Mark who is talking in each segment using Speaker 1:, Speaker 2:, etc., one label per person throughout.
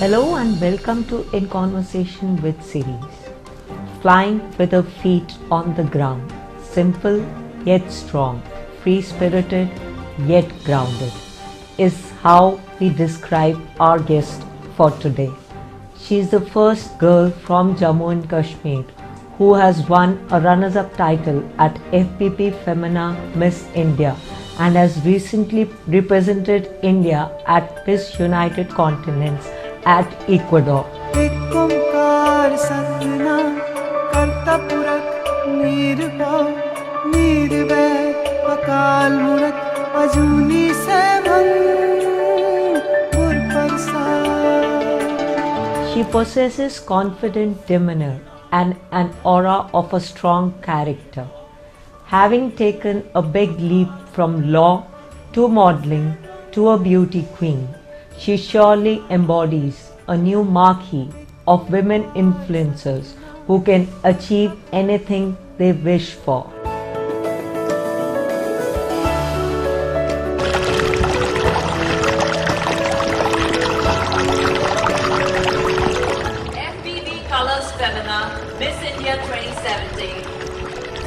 Speaker 1: Hello and welcome to In Conversation with series. Flying with our feet on the ground, simple yet strong, free-spirited yet grounded, is how we describe our guest for today. She is the first girl from Jammu and Kashmir who has won a runners-up title at FPP Femina Miss India and has recently represented India at Miss United Continents at Ecuador. She possesses confident demeanor and an aura of a strong character. Having taken a big leap from law to modeling to a beauty queen, she surely embodies a new marque of women influencers who can achieve anything they wish for.
Speaker 2: FBB Colors Femina Miss India 2017.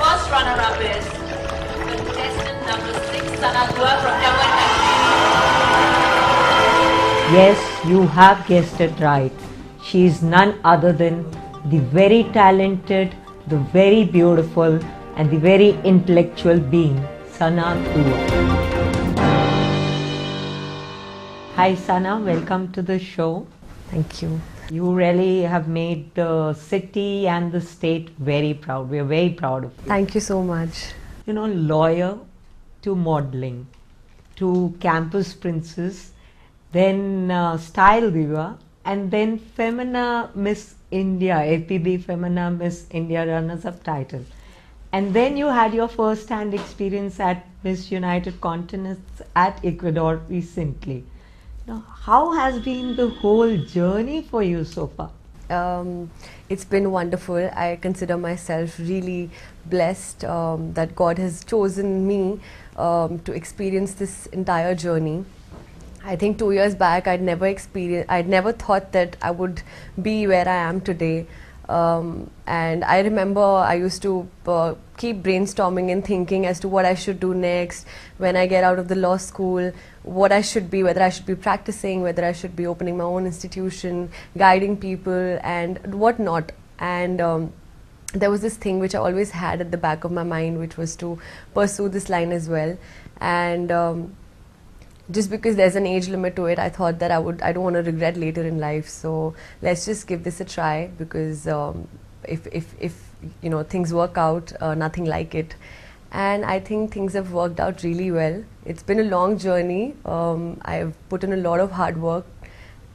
Speaker 2: First runner-up is contestant number 6 Sana from Jammu and Kashmir.
Speaker 1: Yes, you have guessed it right. She is none other than the very talented, the very beautiful and the very intellectual being, Sana Dua. Hi Sana, welcome to the show.
Speaker 3: Thank you.
Speaker 1: You really have made the city and the state very proud. We are very proud of you.
Speaker 3: Thank you so much.
Speaker 1: You know, lawyer to modeling to campus princess, then style diva, and then Femina Miss India, FPB Femina Miss India runners-up title. And then you had your first-hand experience at Miss United Continents at Ecuador recently. Now, how has been the whole journey for you so far?
Speaker 3: It's been wonderful. I consider myself really blessed that God has chosen me to experience this entire journey. I think 2 years back I'd never thought that I would be where I am today. And I remember I used to keep brainstorming and thinking as to what I should do next when I get out of the law school, what I should be, whether I should be practicing, whether I should be opening my own institution, guiding people and whatnot. And there was this thing which I always had at the back of my mind, which was to pursue this line as well. And just because there's an age limit to it, I thought that I don't want to regret later in life. So let's just give this a try, because if you know, things work out, nothing like it. And I think things have worked out really well. It's been a long journey. I've put in a lot of hard work,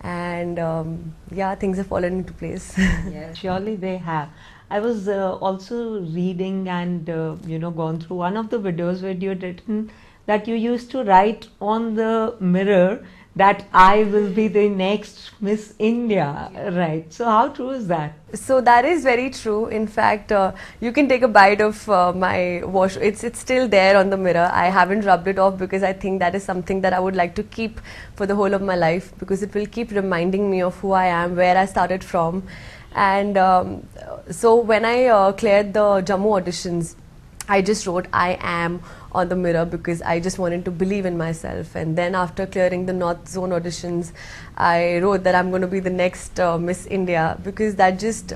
Speaker 3: and yeah, things have fallen into place.
Speaker 1: Yeah, surely they have. I was also reading and gone through one of the videos where you had written that you used to write on the mirror that I will be the next Miss India, right? So how true is that?
Speaker 3: So that is very true. In fact, you can take a bite of my wash. It's still there on the mirror. I haven't rubbed it off because I think that is something that I would like to keep for the whole of my life, because it will keep reminding me of who I am, where I started from. And so when I cleared the Jammu auditions, I just wrote I am on the mirror because I just wanted to believe in myself. And then after clearing the North Zone auditions, I wrote that I'm going to be the next Miss India, because that just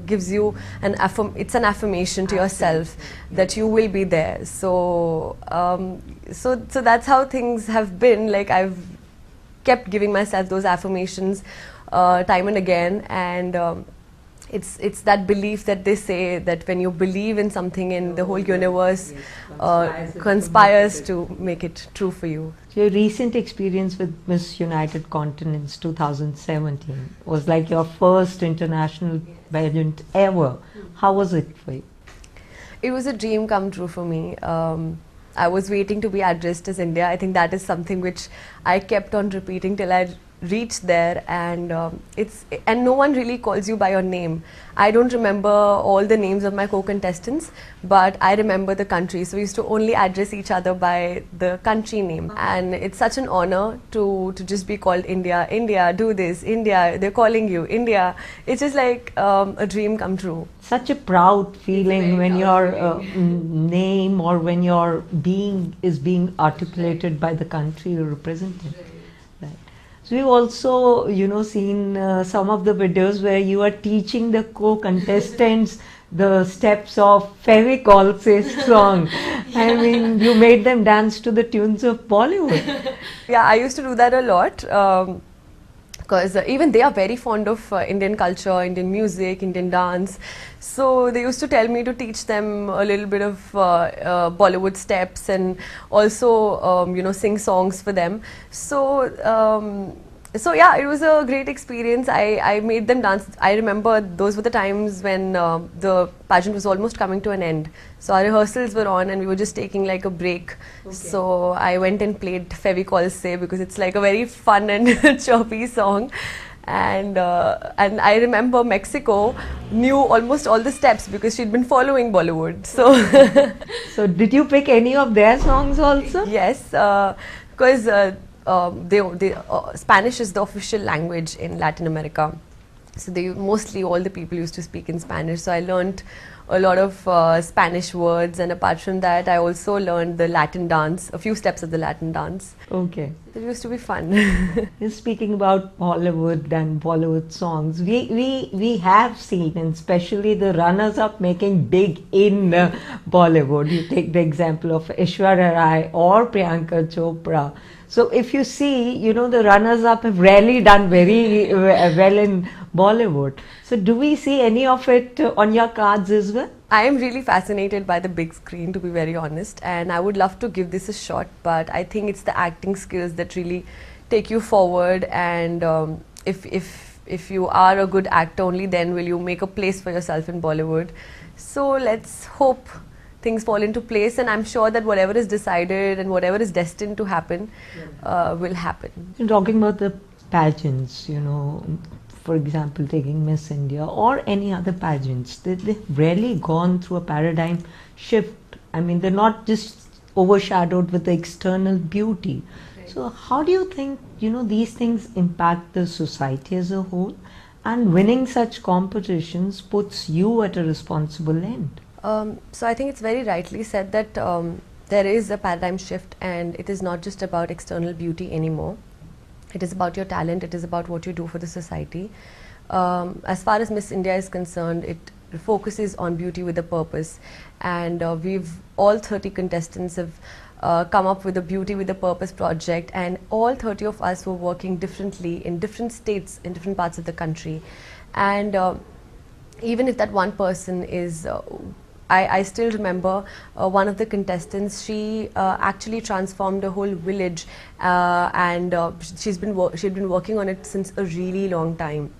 Speaker 3: gives you it's an affirmation to yourself that you will be there. So so that's how things have been. Like, I've kept giving myself those affirmations time and again, and it's that belief that they say that when you believe in something, and the whole universe conspires to make it true for you.
Speaker 1: Your recent experience with Miss United Continents 2017 was like your first international pageant ever. How was it for you?
Speaker 3: It was a dream come true for me. I was waiting to be addressed as India. I think that is something which I kept on repeating till I reach there, and no one really calls you by your name. I don't remember all the names of my co-contestants, but I remember the country. So we used to only address each other by the country name, and it's such an honor to just be called India. India, do this. India, they're calling you. India. It's just like a dream come true.
Speaker 1: Such a proud feeling when your name or when your being is being articulated by the country you're representing. Right. So we've also, seen some of the videos where you are teaching the co-contestants the steps of Fevicol song. I mean, you made them dance to the tunes of Bollywood.
Speaker 3: Yeah, I used to do that a lot. Because even they are very fond of Indian culture, Indian music, Indian dance. So they used to tell me to teach them a little bit of Bollywood steps, and also sing songs for them. So yeah, it was a great experience. I made them dance. I remember those were the times when the pageant was almost coming to an end. So our rehearsals were on and we were just taking like a break. Okay. So I went and played Fevicol Se because it's like a very fun and choppy song. And I remember Mexico knew almost all the steps because she'd been following Bollywood. So,
Speaker 1: so did you pick any of their songs also?
Speaker 3: Yes, because Spanish is the official language in Latin America. So mostly all the people used to speak in Spanish. So I learned a lot of Spanish words, and apart from that, I also learned the Latin dance, a few steps of the Latin dance.
Speaker 1: Okay.
Speaker 3: It used to be fun.
Speaker 1: Speaking about Bollywood and Bollywood songs, we have seen, and especially the runners-up making big in Bollywood. You take the example of Aishwarya Rai or Priyanka Chopra. So if you see, the runners-up have rarely done very well in Bollywood. So do we see any of it on your cards as well?
Speaker 3: I am really fascinated by the big screen, to be very honest, and I would love to give this a shot, but I think it's the acting skills that really take you forward, and if you are a good actor, only then will you make a place for yourself in Bollywood. So let's hope things fall into place, and I'm sure that whatever is decided and whatever is destined to happen will happen.
Speaker 1: You're talking about the pageants, for example, taking Miss India or any other pageants, they've really gone through a paradigm shift. I mean, they're not just overshadowed with the external beauty. Right. So how do you think, these things impact the society as a whole, and winning such competitions puts you at a responsible end?
Speaker 3: So I think it's very rightly said that there is a paradigm shift, and it is not just about external beauty anymore. It is about your talent, it is about what you do for the society. As far as Miss India is concerned, it focuses on beauty with a purpose, and all 30 contestants have come up with a Beauty with a Purpose project, and all 30 of us were working differently in different states, in different parts of the country. And even if that one person is I still remember one of the contestants. She actually transformed a whole village, and she'd been working on it since a really long time.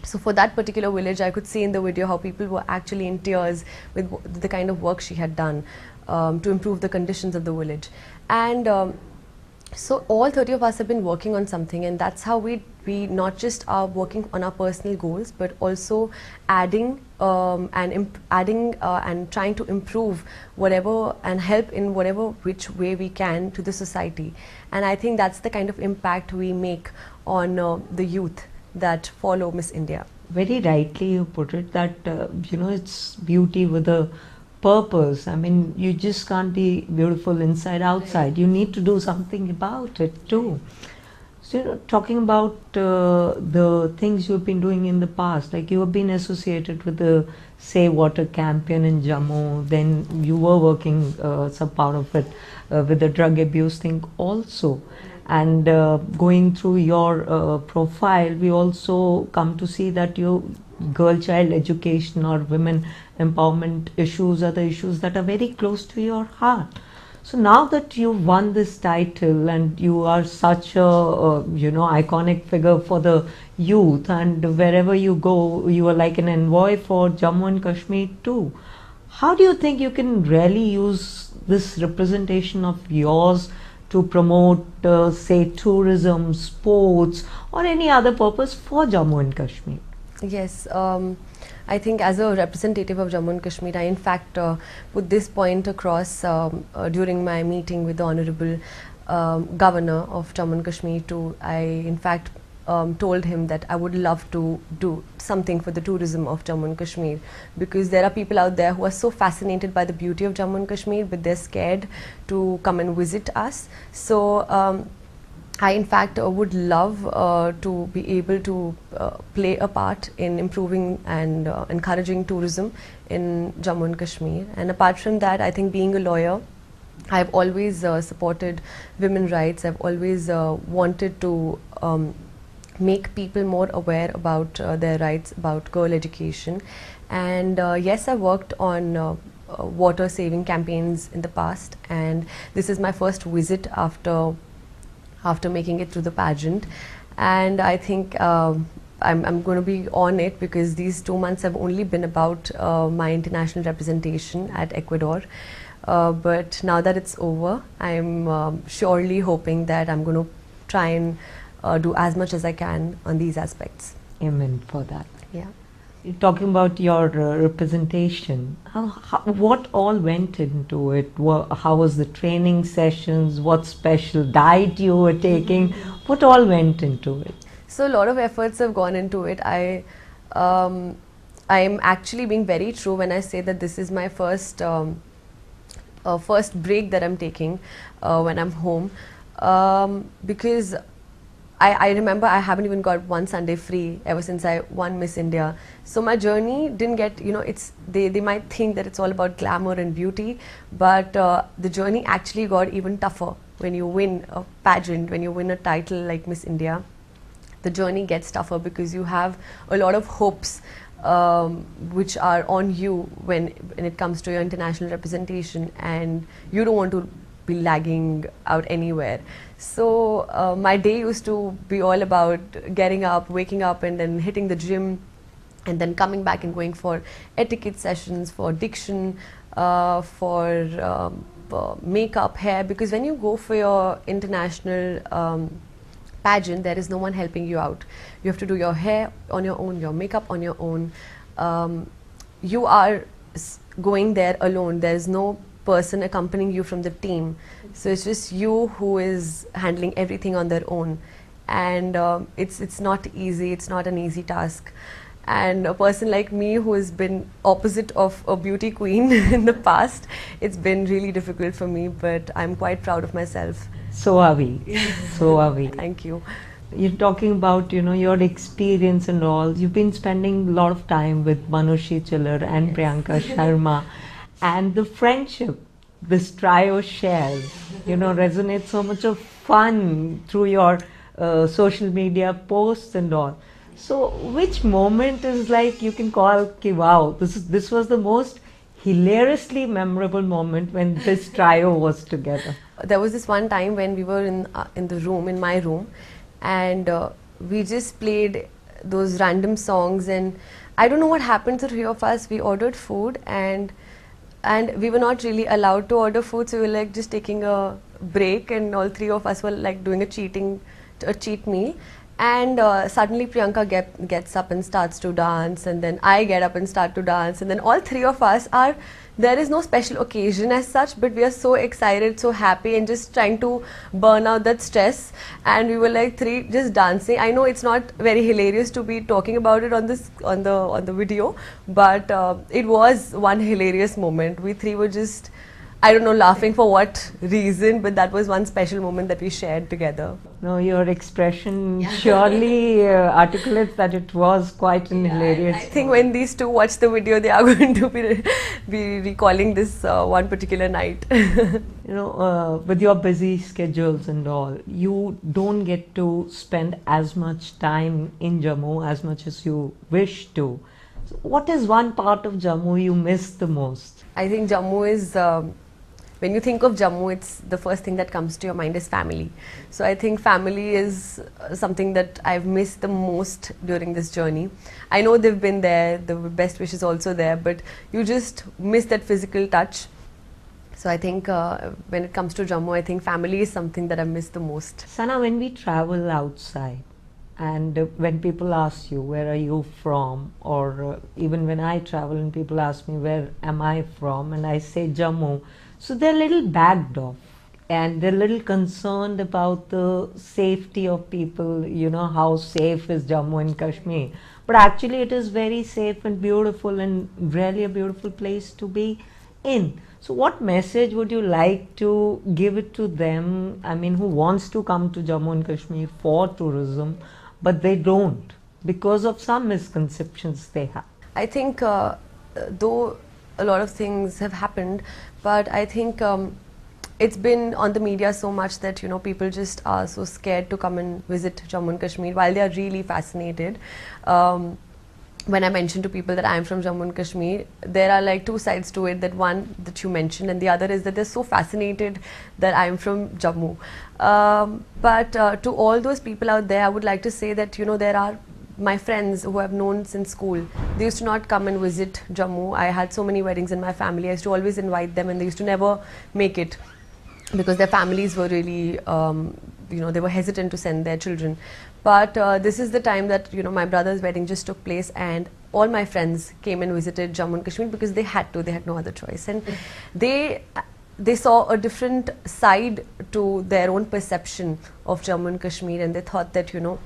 Speaker 3: So for that particular village, I could see in the video how people were actually in tears with the kind of work she had done to improve the conditions of the village. And so all 30 of us have been working on something, and that's how we not just are working on our personal goals, but also adding and trying to improve whatever and help in whatever which way we can to the society. And I think that's the kind of impact we make on the youth that follow Miss India.
Speaker 1: Very rightly you put it that it's beauty with a purpose. I mean, you just can't be beautiful inside outside. You need to do something about it too. So talking about the things you've been doing in the past, like you have been associated with the Save Water campaign in Jammu, then you were working some part of it with the drug abuse thing also. And going through your profile, we also come to see that you girl child education or women empowerment issues are the issues that are very close to your heart. So now that you've won this title and you are such a iconic figure for the youth, and wherever you go you are like an envoy for Jammu and Kashmir too, how do you think you can really use this representation of yours to promote, say, tourism, sports, or any other purpose for Jammu and Kashmir?
Speaker 3: Yes, I think as a representative of Jammu and Kashmir, I in fact put this point across during my meeting with the Honorable Governor of Jammu and Kashmir. I in fact told him that I would love to do something for the tourism of Jammu and Kashmir, because there are people out there who are so fascinated by the beauty of Jammu and Kashmir, but they're scared to come and visit us. So I in fact would love to be able to play a part in improving and encouraging tourism in Jammu and Kashmir. And apart from that, I think being a lawyer, I've always supported women's rights. I've always wanted to make people more aware about their rights, about girl education. And yes, I worked on water saving campaigns in the past, and this is my first visit after making it through the pageant. And I think I'm going to be on it, because these 2 months have only been about my international representation at Ecuador. But now that it's over, I'm surely hoping that I'm going to try and do as much as I can on these aspects.
Speaker 1: Amen for that.
Speaker 3: Yeah.
Speaker 1: You're talking about your representation. What all went into it? How was the training sessions? What special diet you were taking? What all went into it?
Speaker 3: So a lot of efforts have gone into it. I am actually being very true when I say that this is my first break that I'm taking when I'm home, because I remember I haven't even got one Sunday free ever since I won Miss India. So my journey didn't get, they might think that it's all about glamour and beauty, but the journey actually got even tougher when you win a pageant, when you win a title like Miss India. The journey gets tougher because you have a lot of hopes which are on you when it comes to your international representation, and you don't want to be lagging out anywhere. So my day used to be all about getting up, waking up, and then hitting the gym, and then coming back and going for etiquette sessions, for diction, for makeup, hair, because when you go for your international pageant, there is no one helping you out. You have to do your hair on your own, your makeup on your own. You are going there alone. There is no person accompanying you from the team. So it's just you who is handling everything on their own. And it's not easy. It's not an easy task. And a person like me who has been opposite of a beauty queen in the past, it's been really difficult for me, but I'm quite proud of myself.
Speaker 1: So are we. So are we.
Speaker 3: Thank you.
Speaker 1: You're talking about, your experience and all. You've been spending a lot of time with Manushi Chiller and
Speaker 3: Yes.
Speaker 1: Priyanka Sharma, and the friendship this trio shares, resonates so much of fun through your social media posts and all. So which moment is like you can call, ki, wow, this was the most hilariously memorable moment when this trio was together?
Speaker 3: There was this one time when we were in the room, in my room, and we just played those random songs, and I don't know what happened to the three of us. We ordered food, and we were not really allowed to order food, so we were like just taking a break, and all three of us were like doing a cheat meal. And suddenly Priyanka gets up and starts to dance, and then I get up and start to dance, and then all three of us are, there is no special occasion as such, but we are so excited, so happy, and just trying to burn out that stress. And we were like three just dancing. I know it's not very hilarious to be talking about it on the video, but it was one hilarious moment. We three were just, I don't know, laughing for what reason, but that was one special moment that we shared together.
Speaker 1: No, your expression surely articulates that it was quite an hilarious.
Speaker 3: I think when these two watch the video, they are going to be recalling this one particular night.
Speaker 1: With your busy schedules and all, you don't get to spend as much time in Jammu as much as you wish to. So what is one part of Jammu you miss the most?
Speaker 3: I think Jammu is, when you think of Jammu, it's the first thing that comes to your mind is family. So I think family is something that I've missed the most during this journey. I know they've been there, the best wishes also there, but you just miss that physical touch. So I think when it comes to Jammu, I think family is something that I miss the most.
Speaker 1: Sana, when we travel outside and when people ask you, where are you from? Or even when I travel and people ask me, where am I from? And I say Jammu. So they're a little backed off and they're a little concerned about the safety of people, you know, how safe is Jammu and Kashmir. But actually it is very safe and beautiful and really a beautiful place to be in. So what message would you like to give it to them, I mean, who wants to come to Jammu and Kashmir for tourism, but they don't because of some misconceptions they have?
Speaker 3: I think though a lot of things have happened, but I think it's been on the media so much that, you know, people just are so scared to come and visit Jammu and Kashmir while they are really fascinated. When I mention to people that I am from Jammu and Kashmir, there are like two sides to it. That one that you mentioned, and the other is that they're so fascinated that I am from Jammu. But to all those people out there, I would like to say that, you know, there are my friends who I've known since school. They used to not come and visit Jammu. I had so many weddings in my family. I used to always invite them, and they used to never make it because their families were really, you know, they were hesitant to send their children. But this is the time that, you know, my brother's wedding just took place, and all my friends came and visited Jammu and Kashmir because they had to. They had no other choice, and they saw a different side to their own perception of Jammu and Kashmir, and they thought that, you know,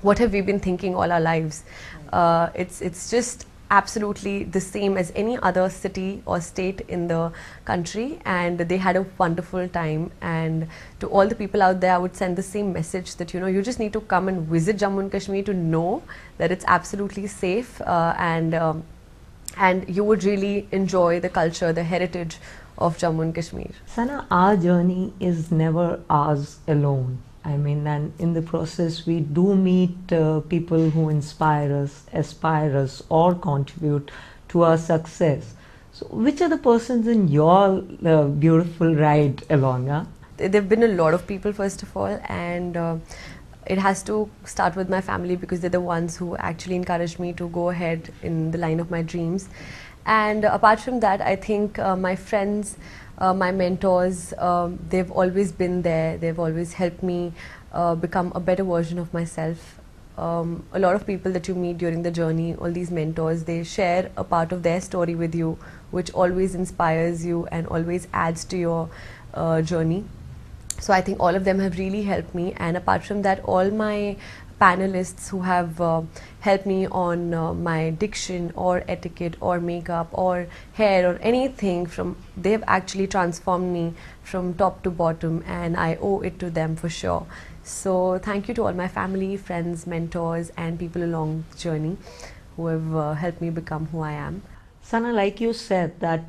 Speaker 3: what have we been thinking all our lives? It's just absolutely the same as any other city or state in the country, and they had a wonderful time. And to all the people out there, I would send the same message that, you know, you just need to come and visit Jammu and Kashmir to know that it's absolutely safe, and you would really enjoy the culture, the heritage of Jammu and Kashmir.
Speaker 1: Sana, our journey is never ours alone. I mean, and in the process, we do meet people who inspire us, aspire us, or contribute to our success. So, which are the persons in your beautiful ride along? Huh?
Speaker 3: There have been a lot of people, first of all, and it has to start with my family because they're the ones who actually encouraged me to go ahead in the line of my dreams. And apart from that, I think my friends, my mentors, they've always been there. They've always helped me become a better version of myself. A lot of people that you meet during the journey, all these mentors, they share a part of their story with you, which always inspires you and always adds to your journey. So I think all of them have really helped me. And apart from that, all my panelists who have helped me on my diction or etiquette or makeup or hair or anything, they've actually transformed me from top to bottom, and I owe it to them for sure. So thank you to all my family, friends, mentors, and people along the journey who have helped me become who I am.
Speaker 1: Sana, like you said that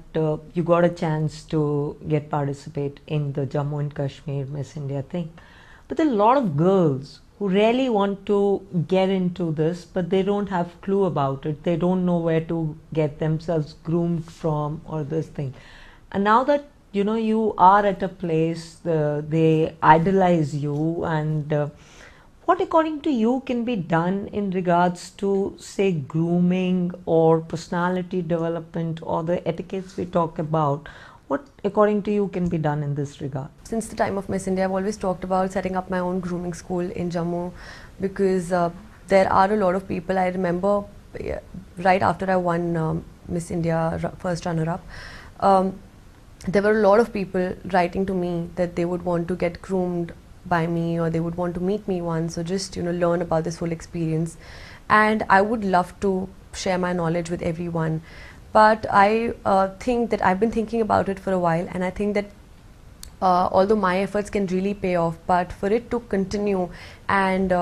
Speaker 1: you got a chance to participate in the Jammu and Kashmir Miss India thing, but there are a lot of girls who really want to get into this, but they don't have clue about it. They don't know where to get themselves groomed from or this thing. And now that, you know, you are at a place, they idolize you, and what according to you can be done in regards to, say, grooming or personality development or the etiquettes we talk about? What according to you can be done in this regard?
Speaker 3: Since the time of Miss India, I've always talked about setting up my own grooming school in Jammu because there are a lot of people. I remember right after I won Miss India first runner-up, there were a lot of people writing to me that they would want to get groomed by me, or they would want to meet me once, or just, you know, learn about this whole experience. And I would love to share my knowledge with everyone. But I think that I've been thinking about it for a while, and I think that although my efforts can really pay off, but for it to continue and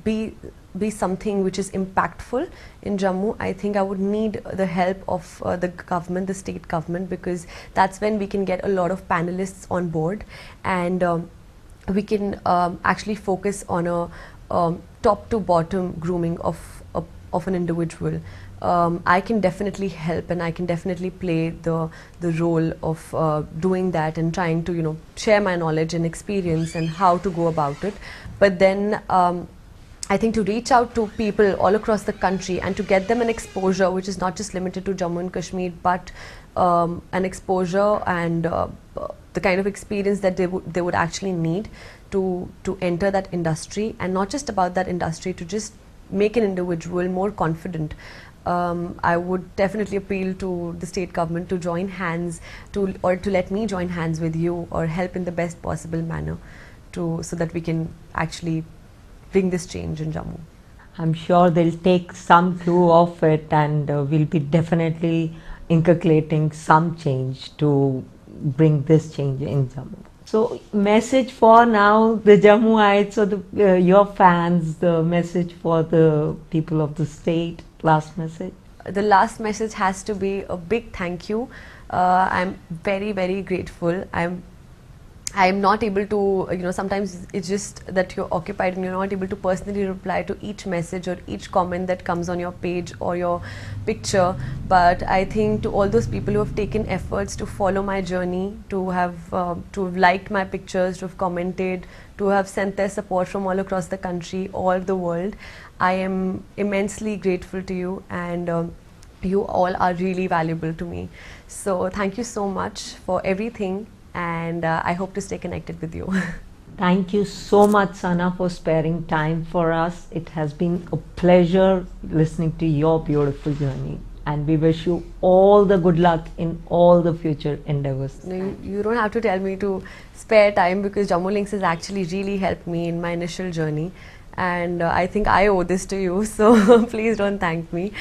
Speaker 3: be something which is impactful in Jammu, I think I would need the help of the government, the state government, because that's when we can get a lot of panelists on board, and we can actually focus on a top to bottom grooming of an individual. I can definitely help, and I can definitely play the role of doing that and trying to, you know, share my knowledge and experience and how to go about it. But then I think to reach out to people all across the country and to get them an exposure which is not just limited to Jammu and Kashmir, but an exposure and the kind of experience that they would actually need to enter that industry, and not just about that industry, to just make an individual more confident. I would definitely appeal to the state government to join hands, or to let me join hands with you, or help in the best possible manner, so that we can actually bring this change in Jammu.
Speaker 1: I'm sure they'll take some clue of it, and we'll be definitely inculcating some change to bring this change in Jammu. So, message for now the Jammuites or your fans, the message for the people of the state, last message.
Speaker 3: The last message has to be a big thank you. I'm very, very grateful. I'm not able to, sometimes it's just that you're occupied and you're not able to personally reply to each message or each comment that comes on your page or your picture. But I think to all those people who have taken efforts to follow my journey, to have liked my pictures, to have commented, to have sent their support from all across the country, all the world, I am immensely grateful to you, and you all are really valuable to me. So thank you so much for everything. And I hope to stay connected with you.
Speaker 1: Thank you so much, Sana, for sparing time for us. It has been a pleasure listening to your beautiful journey, and we wish you all the good luck in all the future endeavors.
Speaker 3: No, you don't have to tell me to spare time, because Jammu Links has actually really helped me in my initial journey, and I think I owe this to you, so please don't thank me,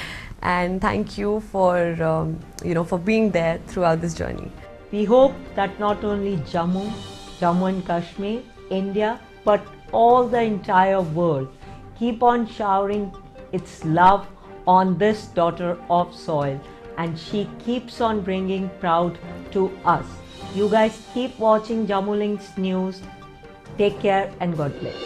Speaker 3: and thank you for for being there throughout this journey.
Speaker 1: We hope that not only Jammu and Kashmir, India, but all the entire world keep on showering its love on this daughter of soil, and she keeps on bringing proud to us. You guys keep watching Jammu Links News. Take care and God bless.